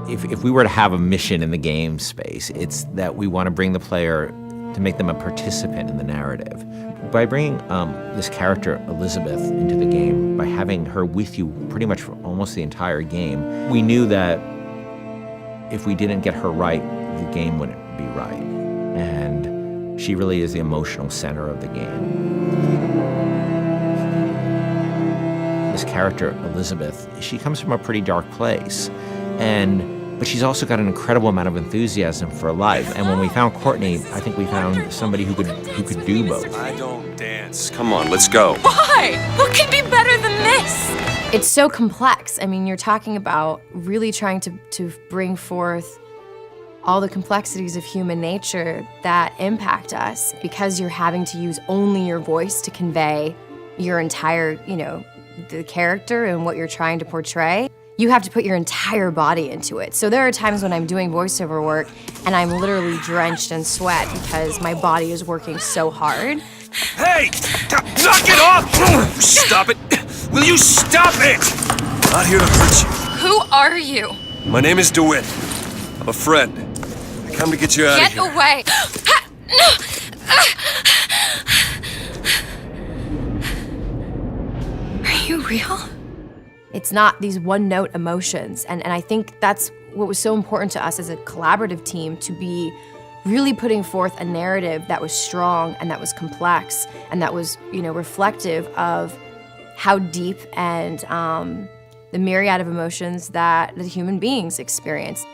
If we were to have a mission in the game space, it's that we want to bring the player to make them a participant in the narrative. By bringing this character, Elizabeth, into the game, by having her with you pretty much for almost the entire game, we knew that if we didn't get her right, the game wouldn't be right. And she really is the emotional center of the game. This character, Elizabeth, she comes from a pretty dark place. But she's also got an incredible amount of enthusiasm for life. And when we found Courtney, I think we found somebody who could do both. I don't dance. Come on, let's go. Why? What could be better than this? It's so complex. I mean, you're talking about really trying to bring forth all the complexities of human nature that impact us because you're having to use only your voice to convey your entire, the character and what you're trying to portray. You have to put your entire body into it. So there are times when I'm doing voiceover work and I'm literally drenched in sweat because my body is working so hard. Hey! Knock it off! Stop it! Will you stop it? Not here to hurt you. Who are you? My name is DeWitt. I'm a friend. I come to get you out of here. Get away! Are you real? It's not these one-note emotions, and I think that's what was so important to us as a collaborative team, to be really putting forth a narrative that was strong and that was complex and that was, reflective of how deep and the myriad of emotions that the human beings experience.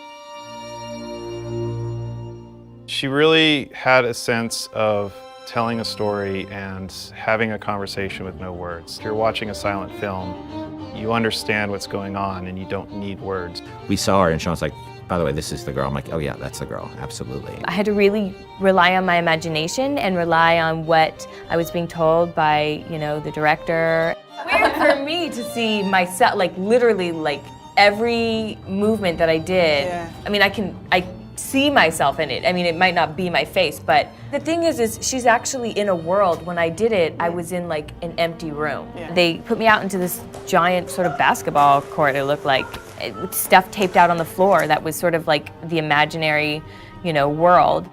She really had a sense of telling a story and having a conversation with no words. If you're watching a silent film, you understand what's going on and you don't need words. We saw her and Sean's like, by the way, this is the girl. I'm like, oh yeah, that's the girl, absolutely. I had to really rely on my imagination and rely on what I was being told by, the director. Weird for me to see myself, literally, every movement that I did. Yeah. I mean, I see myself in it. I mean, it might not be my face, but the thing is she's actually in a world. When I did it, I was in an empty room. Yeah. They put me out into this giant sort of basketball court, it looked like, with stuff taped out on the floor that was sort of the imaginary, world.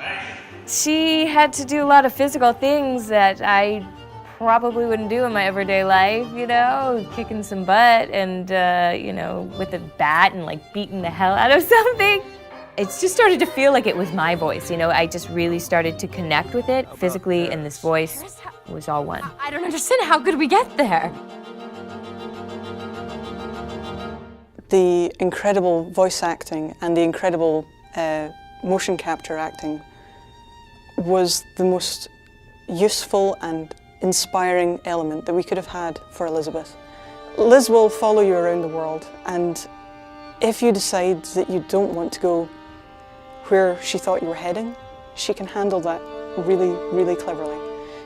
She had to do a lot of physical things that I probably wouldn't do in my everyday life, kicking some butt and, with a bat and beating the hell out of something. It just started to feel like it was my voice, I just really started to connect with it physically, and this voice was all one. I don't understand, how could we get there? The incredible voice acting and the incredible motion capture acting was the most useful and inspiring element that we could have had for Elizabeth. Liz will follow you around the world, and if you decide that you don't want to go where she thought you were heading, she can handle that really, really cleverly.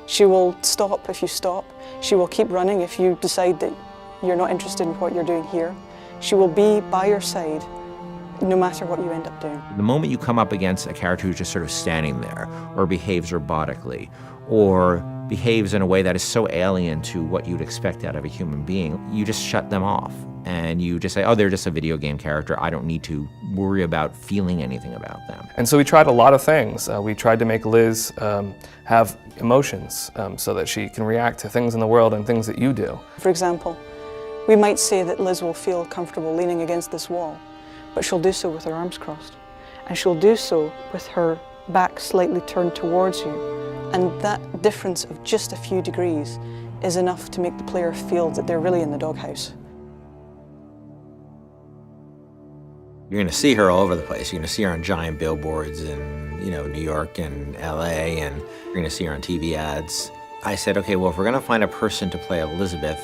She will stop if you stop. She will keep running if you decide that you're not interested in what you're doing here. She will be by your side no matter what you end up doing. The moment you come up against a character who's just sort of standing there, or behaves robotically, or behaves in a way that is so alien to what you'd expect out of a human being, you just shut them off. And you just say, oh, they're just a video game character. I don't need to worry about feeling anything about them. And so we tried a lot of things. We tried to make Liz have emotions so that she can react to things in the world and things that you do. For example, we might say that Liz will feel comfortable leaning against this wall, but she'll do so with her arms crossed. And she'll do so with her back slightly turned towards you. And that difference of just a few degrees is enough to make the player feel that they're really in the doghouse. You're going to see her all over the place. You're going to see her on giant billboards in, New York and LA, and you're going to see her on TV ads. I said, okay, well, if we're going to find a person to play Elizabeth,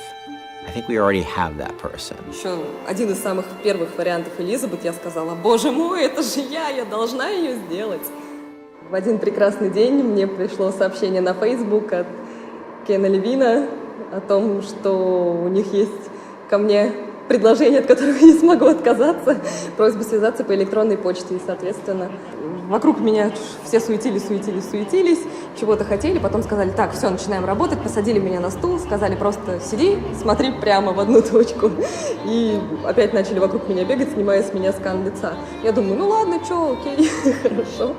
I think we already have that person. Еще один из самых первых вариантов Элизабет, я сказала, боже мой, это же я должна ее сделать. В один прекрасный день мне пришло сообщение на Facebook от Кена Левина о том, что у них есть ко мне предложение, от которого я не смогу отказаться, просьба связаться по электронной почте. И, соответственно, вокруг меня все суетились, чего-то хотели, потом сказали, так, все, начинаем работать, посадили меня на стул, сказали просто сиди, смотри прямо в одну точку. И опять начали вокруг меня бегать, снимая с меня скан лица. Я думаю, ну ладно, что, окей, хорошо.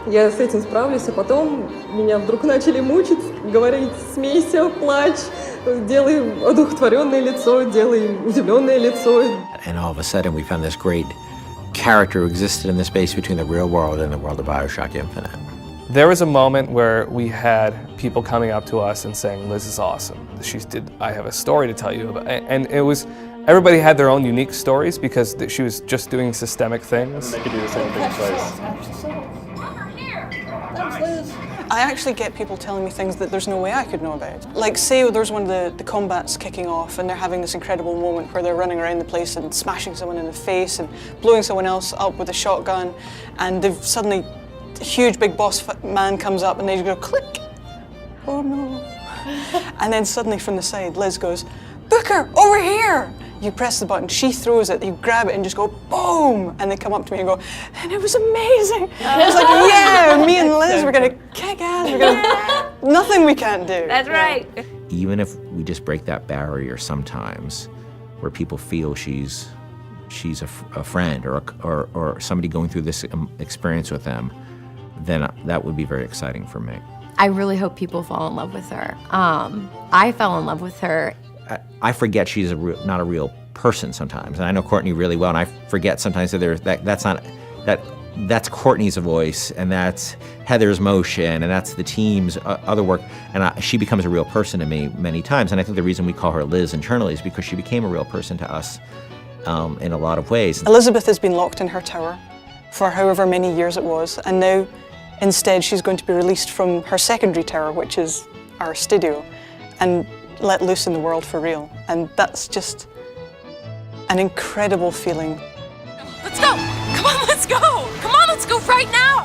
Я с этим справлюсь, а потом меня вдруг начали мучить, говорить, смейся, плачь, делай одухотворенное лицо, делай удивленное лицо. And all of a sudden we found this great character who existed in the space between the real world and the world of BioShock Infinite. There was a moment where we had people coming up to us and saying, Liz is awesome. I have a story to tell you about. And it was, everybody had their own unique stories because she was just doing systemic things. They could do the same thing twice. I actually get people telling me things that there's no way I could know about. Like, say there's one of the combats kicking off and they're having this incredible moment where they're running around the place and smashing someone in the face and blowing someone else up with a shotgun, and they've suddenly, a huge big boss man comes up and they go click. Oh no. And then suddenly from the side, Liz goes, Booker, over here! You press the button, she throws it, you grab it and just go boom! And they come up to me and go, and it was amazing! And it's like, yeah, me and Liz, we're gonna kick ass, nothing we can't do. That's right. Even if we just break that barrier sometimes, where people feel she's a friend or somebody going through this experience with them, then that would be very exciting for me. I really hope people fall in love with her. I fell in love with her. I forget she's not a real person sometimes, and I know Courtney really well, and I forget sometimes that that's Courtney's voice, and that's Heather's motion, and that's the team's other work, and she becomes a real person to me many times. And I think the reason we call her Liz internally is because she became a real person to us in a lot of ways. Elizabeth has been locked in her tower for however many years it was, and now instead she's going to be released from her secondary tower, which is our studio, and let loose in the world for real. And that's just an incredible feeling. Let's go! Come on, let's go! Come on, let's go right now!